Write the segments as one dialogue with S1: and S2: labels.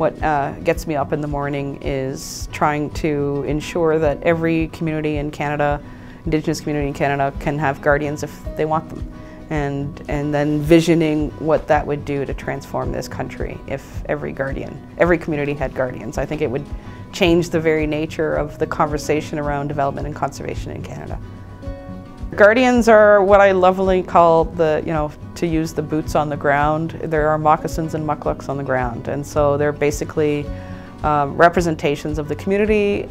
S1: what gets me up in the morning is trying to ensure that every community in Canada, Indigenous community in Canada, can have guardians if they want them. And then visioning what that would do to transform this country if every community had guardians. I think it would change the very nature of the conversation around development and conservation in Canada. Guardians are what I lovingly call to use the boots on the ground. There are moccasins and mukluks on the ground, and so they're basically representations of the community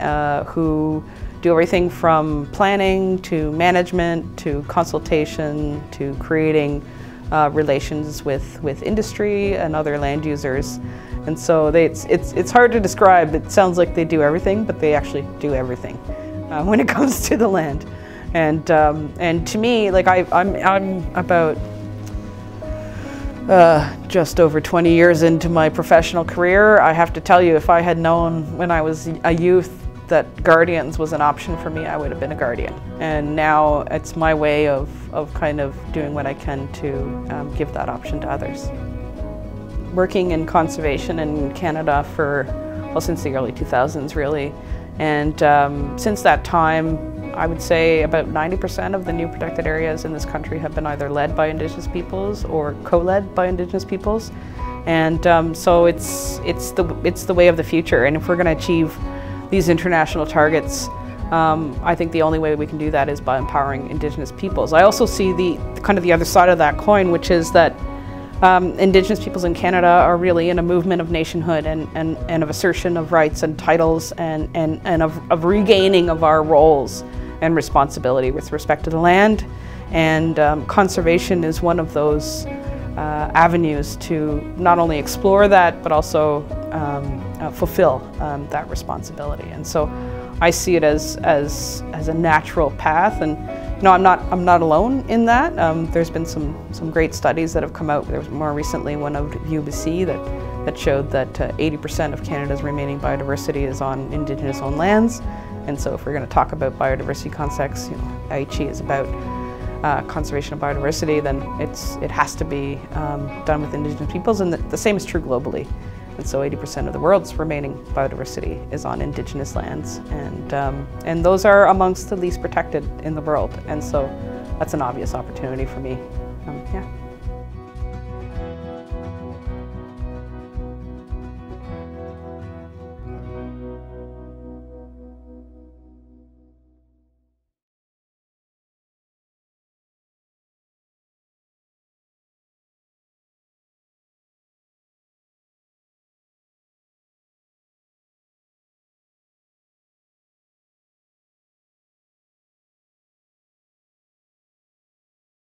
S1: who do everything from planning to management to consultation to creating relations with industry and other land users. And so it's hard to describe. It sounds like they do everything, but they actually do everything when it comes to the land. And to me, like I'm about just over 20 years into my professional career. I have to tell you, if I had known when I was a youth that guardians was an option for me, I would have been a guardian. And now it's my way of kind of doing what I can to give that option to others. Working in conservation in Canada since the early 2000s really. And since that time, I would say about 90% of the new protected areas in this country have been either led by Indigenous peoples or co-led by Indigenous peoples. And so it's the way of the future. And if we're going to achieve these international targets, I think the only way we can do that is by empowering Indigenous peoples. I also see the other side of that coin, which is that Indigenous peoples in Canada are really in a movement of nationhood and of assertion of rights and titles and of regaining of our roles and responsibility with respect to the land. And conservation is one of those avenues to not only explore that, but also fulfill that responsibility. And so I see it as a natural path. And I'm not alone in that. There's been some great studies that have come out. There was more recently one out of UBC that showed that 80% of Canada's remaining biodiversity is on Indigenous-owned lands. And so if we're going to talk about biodiversity concepts, Aichi is about conservation of biodiversity, then it has to be done with Indigenous peoples, and the same is true globally. And so 80% of the world's remaining biodiversity is on Indigenous lands, and those are amongst the least protected in the world. And so that's an obvious opportunity for me.